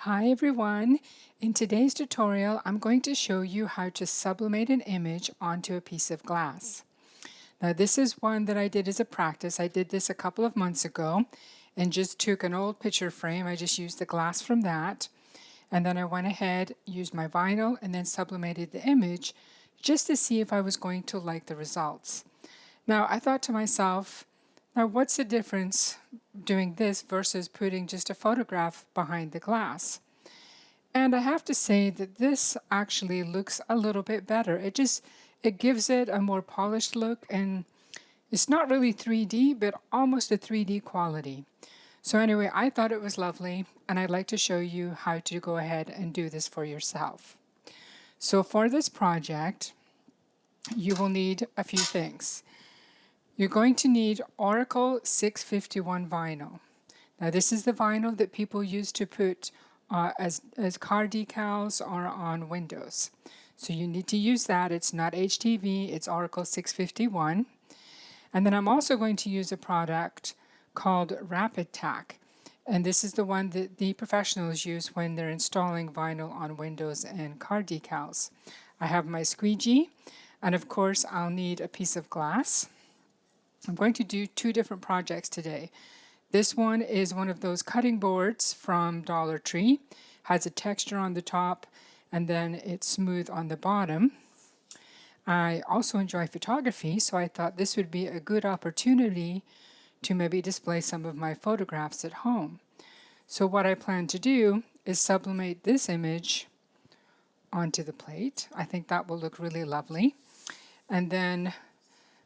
Hi everyone! In today's tutorial, I'm going to show you how to sublimate an image onto a piece of glass. Now this is one that I did as a practice. I did this a couple of months ago and just took an old picture frame. I just used the glass from that. And then I went ahead, used my vinyl, and then sublimated the image just to see if I was going to like the results. Now I thought to myself, now what's the difference doing this versus putting just a photograph behind the glass? And I have to say that this actually looks a little bit better. It gives it a more polished look, and it's not really 3D, but almost a 3D quality. So anyway, I thought it was lovely, and I'd like to show you how to go ahead and do this for yourself. So for this project, you will need a few things. You're going to need Oracle 651 vinyl. Now this is the vinyl that people use to put as car decals or on windows. So you need to use that. It's not HTV, it's Oracle 651. And then I'm also going to use a product called Rapid Tack. And this is the one that the professionals use when they're installing vinyl on windows and car decals. I have my squeegee, and of course I'll need a piece of glass. I'm going to do two different projects today. This one is one of those cutting boards from Dollar Tree. Has a texture on the top and then it's smooth on the bottom. I also enjoy photography, so I thought this would be a good opportunity to maybe display some of my photographs at home. So what I plan to do is sublimate this image onto the plate. I think that will look really lovely. And then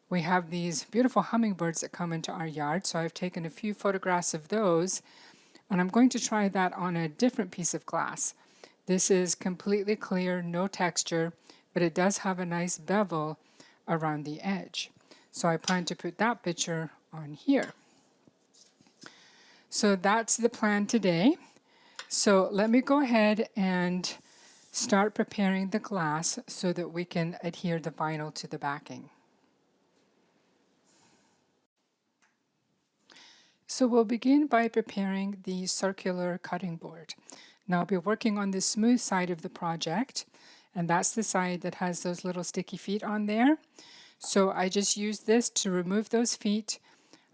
we have these beautiful hummingbirds that come into our yard, so I've taken a few photographs of those, and I'm going to try that on a different piece of glass. This is completely clear, no texture, but it does have a nice bevel around the edge. So I plan to put that picture on here. So that's the plan today. So let me go ahead and start preparing the glass so that we can adhere the vinyl to the backing. So we'll begin by preparing the circular cutting board. Now I'll be working on the smooth side of the project, and that's the side that has those little sticky feet on there. So I just used this to remove those feet.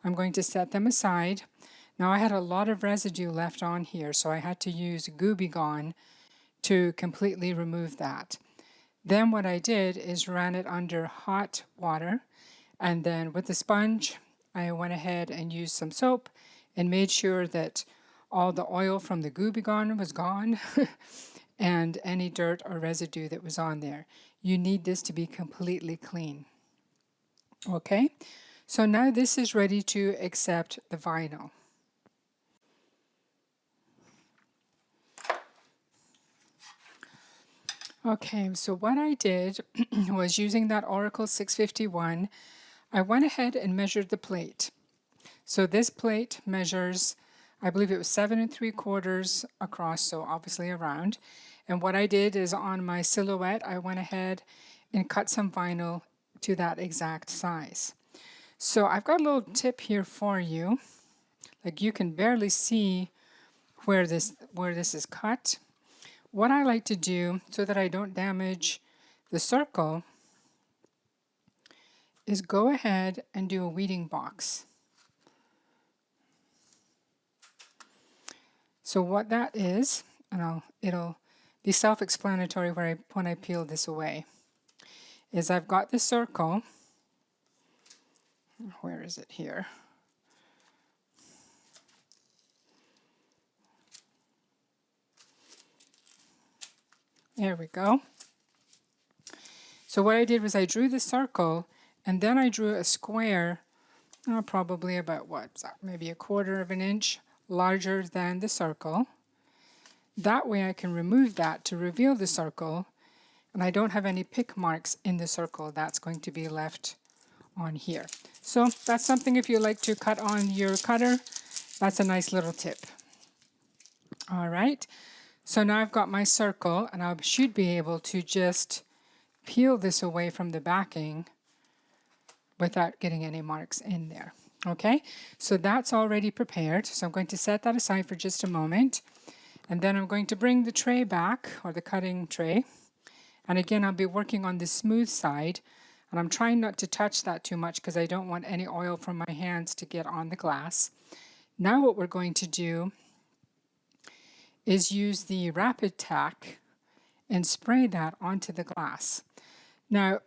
I'm going to set them aside. Now I had a lot of residue left on here, so I had to use Gooby Gone to completely remove that. Then what I did is ran it under hot water, and then with the sponge I went ahead and used some soap and made sure that all the oil from the Gooby Gone was gone and any dirt or residue that was on there. You need this to be completely clean. Okay, so now this is ready to accept the vinyl. Okay, so what I did was using that Oracle 651, I went ahead and measured the plate. So this plate measures, I believe it was 7 3/4 across, so obviously around. And what I did is on my silhouette, I went ahead and cut some vinyl to that exact size. So I've got a little tip here for you. Like you can barely see where this is cut. What I like to do so that I don't damage the circle is go ahead and do a weeding box. So what that is, and it'll be self-explanatory when I peel this away, is I've got the circle. Where is it here? There we go. So what I did was I drew the circle, and then I drew a square, probably about maybe 1/4 of an inch larger than the circle. That way I can remove that to reveal the circle, and I don't have any pick marks in the circle. That's going to be left on here. So that's something, if you like to cut on your cutter, that's a nice little tip. All right, so now I've got my circle, and I should be able to just peel this away from the backing without getting any marks in there. Okay, so that's already prepared. So I'm going to set that aside for just a moment. And then I'm going to bring the tray back, or the cutting tray. And again, I'll be working on the smooth side. And I'm trying not to touch that too much because I don't want any oil from my hands to get on the glass. Now what we're going to do is use the Rapid Tack and spray that onto the glass. Now,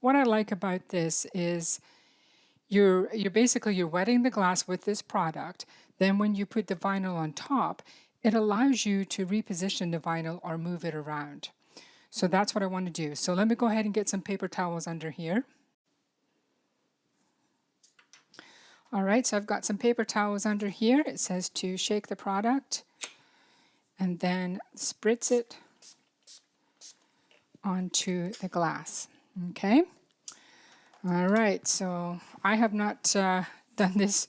what I like about this is you're basically wetting the glass with this product. Then when you put the vinyl on top, it allows you to reposition the vinyl or move it around. So that's what I want to do. So let me go ahead and get some paper towels under here. All right, so I've got some paper towels under here. It says to shake the product and then spritz it onto the glass. Okay. All right, so I have not done this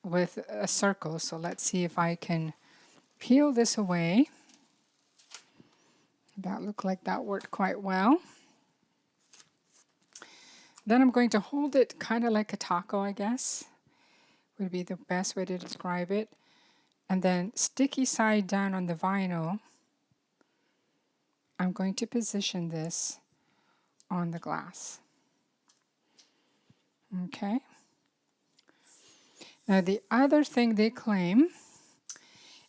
with a circle, so let's see if I can peel this away. That looked like that worked quite well. Then I'm going to hold it kind of like a taco, I guess, would be the best way to describe it. And then sticky side down on the vinyl, I'm going to position this on the glass. Okay. Now the other thing they claim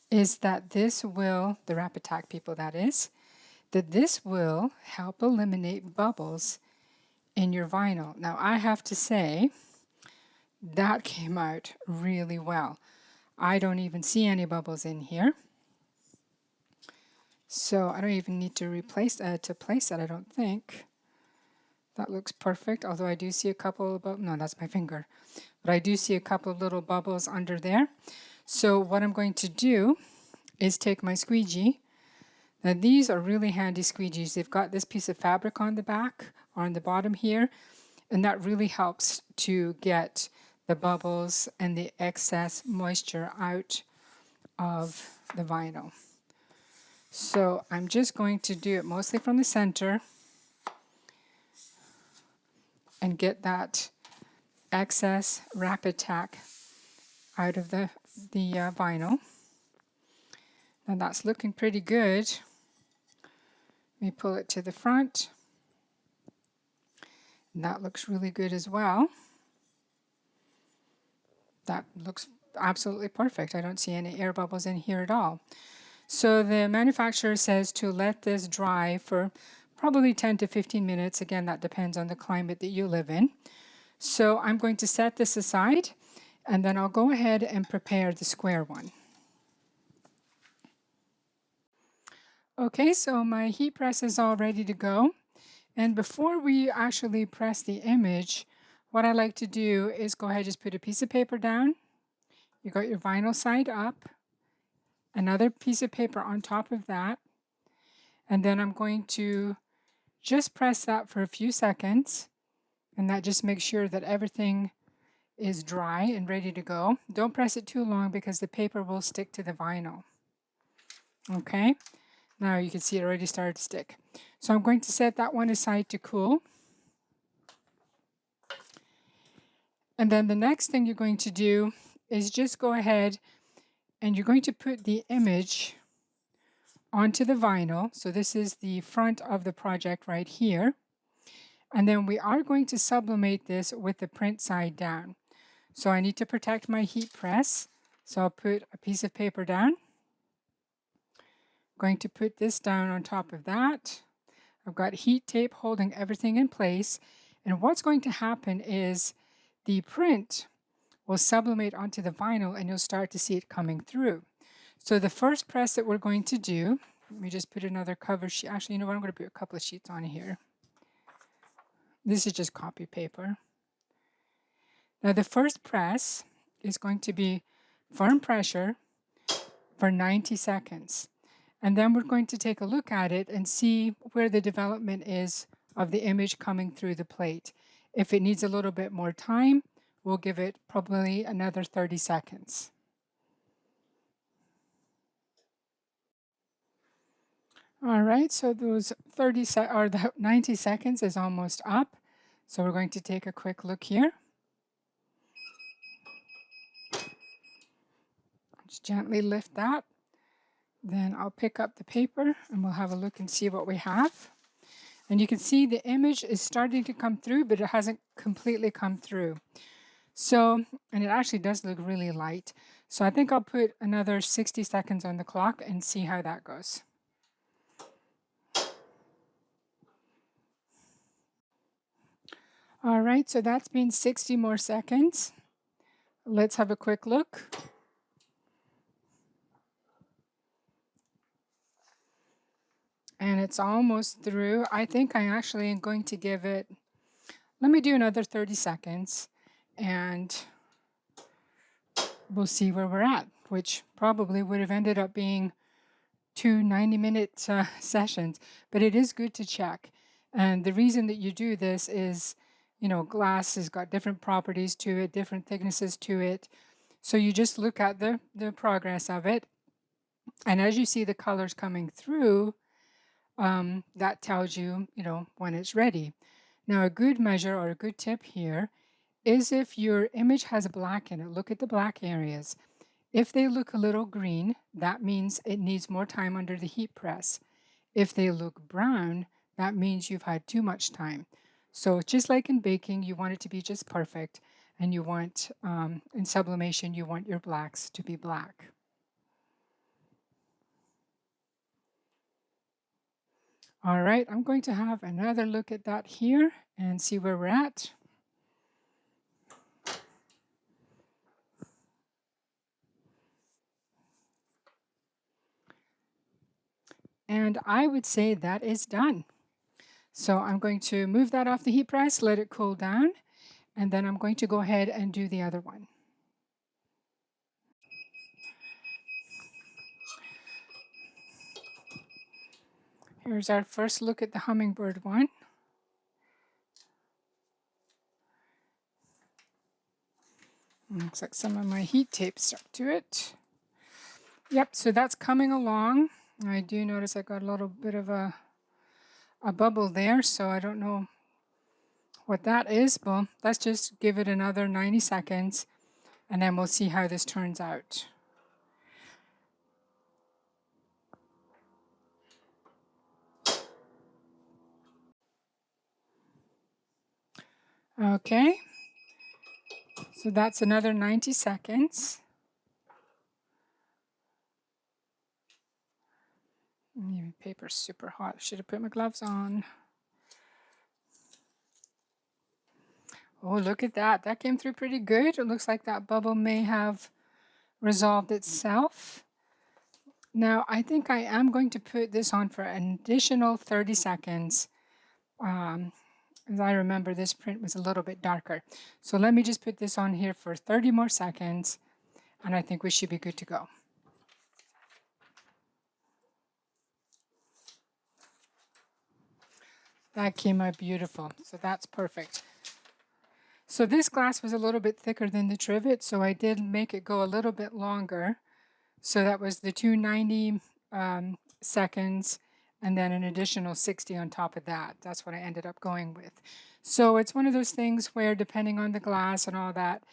is that this will, the Rapid Tack people that is, that this will help eliminate bubbles in your vinyl. Now I have to say that came out really well. I don't even see any bubbles in here. So I don't even need to place it, I don't think. That looks perfect, although I do see a couple of, no, that's my finger. But I do see a couple of little bubbles under there. So what I'm going to do is take my squeegee. Now these are really handy squeegees. They've got this piece of fabric on the back, or on the bottom here, and that really helps to get the bubbles and the excess moisture out of the vinyl. So I'm just going to do it mostly from the center and get that excess Rapid Tack out of the vinyl. Now that's looking pretty good. Let me pull it to the front. And that looks really good as well. That looks absolutely perfect. I don't see any air bubbles in here at all. So the manufacturer says to let this dry for probably 10 to 15 minutes. Again, that depends on the climate that you live in. So I'm going to set this aside, and then I'll go ahead and prepare the square one. Okay, so my heat press is all ready to go. And before we actually press the image, what I like to do is go ahead and just put a piece of paper down. You got your vinyl side up, another piece of paper on top of that, and then I'm going to just press that for a few seconds, and that just makes sure that everything is dry and ready to go. Don't press it too long because the paper will stick to the vinyl. Okay, now you can see it already started to stick. So I'm going to set that one aside to cool. And then the next thing you're going to do is just go ahead and you're going to put the image onto the vinyl. So this is the front of the project right here. And then we are going to sublimate this with the print side down. So I need to protect my heat press. So I'll put a piece of paper down. Going to put this down on top of that. I've got heat tape holding everything in place. And what's going to happen is the print will sublimate onto the vinyl and you'll start to see it coming through. So the first press that we're going to do, let me just put another cover sheet. Actually, you know what? I'm going to put a couple of sheets on here. This is just copy paper. Now the first press is going to be firm pressure for 90 seconds. And then we're going to take a look at it and see where the development is of the image coming through the plate. If it needs a little bit more time, we'll give it probably another 30 seconds. All right, so those 90 seconds is almost up. So we're going to take a quick look here. Just gently lift that. Then I'll pick up the paper and we'll have a look and see what we have. And you can see the image is starting to come through, but it hasn't completely come through. So, and it actually does look really light. So I think I'll put another 60 seconds on the clock and see how that goes. All right, so that's been 60 more seconds. Let's have a quick look. And it's almost through. I think I actually am going to give it, let me do another 30 seconds and we'll see where we're at, which probably would have ended up being 2 90-minute sessions, but it is good to check. And the reason that you do this is, you know, glass has got different properties to it, different thicknesses to it. So you just look at the progress of it. And as you see the colors coming through, that tells you, you know, when it's ready. Now, a good measure or a good tip here is if your image has black in it, look at the black areas. If they look a little green, that means it needs more time under the heat press. If they look brown, that means you've had too much time. So just like in baking, you want it to be just perfect, and you want, in sublimation, you want your blacks to be black. All right, I'm going to have another look at that here and see where we're at. And I would say that is done. So I'm going to move that off the heat press, let it cool down, and then I'm going to go ahead and do the other one. Here's our first look at the hummingbird one. Looks like some of my heat tape stuck to it. Yep, so that's coming along. I do notice I got a little bit of a bubble there, so I don't know what that is, but let's just give it another 90 seconds and then we'll see how this turns out. Okay, so that's another 90 seconds. Maybe paper's super hot. Should have put my gloves on. Oh, look at that. That came through pretty good. It looks like that bubble may have resolved itself. Now, I think I am going to put this on for an additional 30 seconds. As I remember, this print was a little bit darker. So let me just put this on here for 30 more seconds, and I think we should be good to go. That came out beautiful, so that's perfect. So this glass was a little bit thicker than the trivet, so I did make it go a little bit longer. So that was the 290 seconds, and then an additional 60 on top of that. That's what I ended up going with. So it's one of those things where, depending on the glass and all that,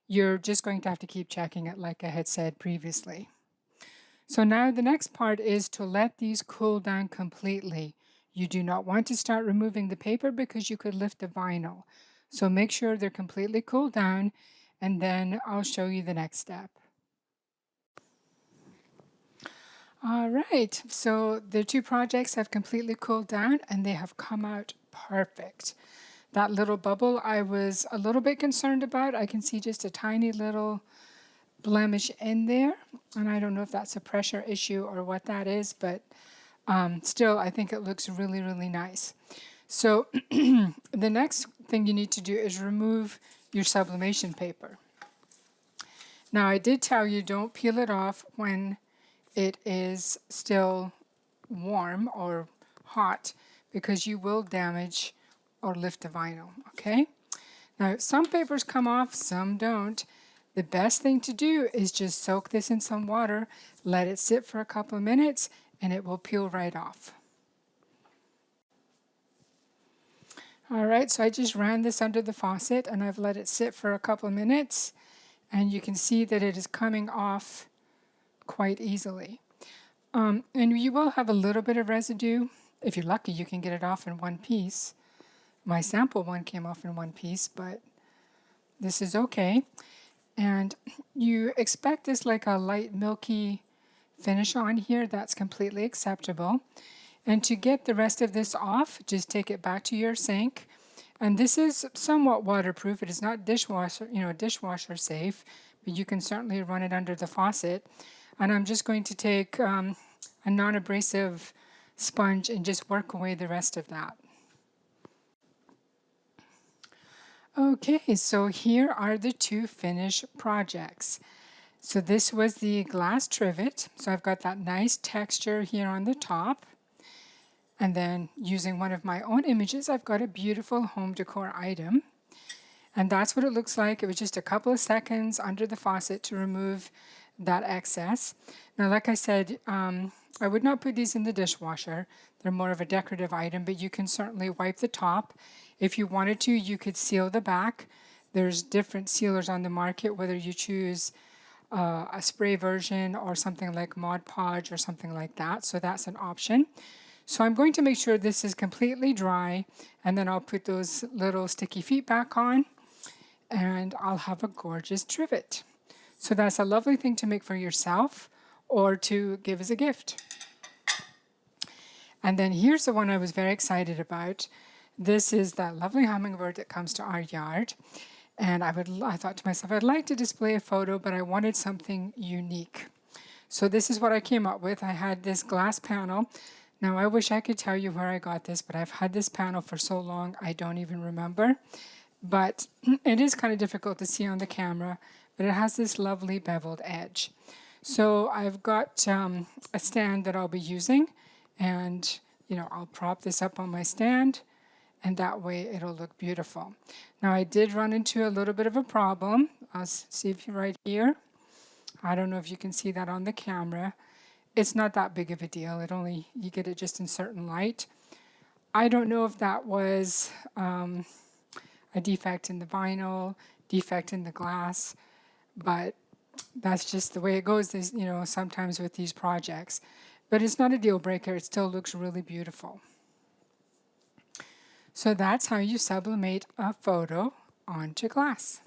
you're just going to have to keep checking it like I had said previously. So now the next part is to let these cool down completely. You do not want to start removing the paper because you could lift the vinyl. So make sure they're completely cooled down, and then I'll show you the next step. All right, so the two projects have completely cooled down and they have come out perfect. That little bubble I was a little bit concerned about. I can see just a tiny little blemish in there, and I don't know if that's a pressure issue or what that is, but still I think it looks really, really nice. So the next thing you need to do is remove your sublimation paper. Now I did tell you don't peel it off when it is still warm or hot because you will damage or lift the vinyl, okay? Now, some papers come off, some don't. The best thing to do is just soak this in some water, let it sit for a couple of minutes, and it will peel right off. All right, so I just ran this under the faucet and I've let it sit for a couple of minutes, and you can see that it is coming off quite easily. And you will have a little bit of residue. If you're lucky, you can get it off in one piece. My sample one came off in one piece, but this is okay. And you expect this like a light milky finish on here. That's completely acceptable. And to get the rest of this off, just take it back to your sink. And this is somewhat waterproof. It is not dishwasher safe, but you can certainly run it under the faucet. And I'm just going to take a non-abrasive sponge and just work away the rest of that. Okay, so here are the two finished projects. So this was the glass trivet. So I've got that nice texture here on the top. And then using one of my own images, I've got a beautiful home decor item. And that's what it looks like. It was just a couple of seconds under the faucet to remove that excess. Now, like I said, I would not put these in the dishwasher. They're more of a decorative item, but you can certainly wipe the top. If you wanted to, you could seal the back. There's different sealers on the market, whether you choose a spray version or something like Mod Podge or something like that. So that's an option. So I'm going to make sure this is completely dry, and then I'll put those little sticky feet back on, and I'll have a gorgeous trivet. So that's a lovely thing to make for yourself or to give as a gift. And then here's the one I was very excited about. This is that lovely hummingbird that comes to our yard. And I thought to myself, I'd like to display a photo, but I wanted something unique. So this is what I came up with. I had this glass panel. Now, I wish I could tell you where I got this, but I've had this panel for so long, I don't even remember. But it is kind of difficult to see on the camera, but it has this lovely beveled edge. So I've got a stand that I'll be using, and I'll prop this up on my stand, and that way it'll look beautiful. Now, I did run into a little bit of a problem. I'll see if you're right here. I don't know if you can see that on the camera. It's not that big of a deal. You get it just in certain light. I don't know if that was a defect in the vinyl, defect in the glass, but that's just the way it goes, sometimes with these projects. But it's not a deal breaker. It still looks really beautiful. So that's how you sublimate a photo onto glass.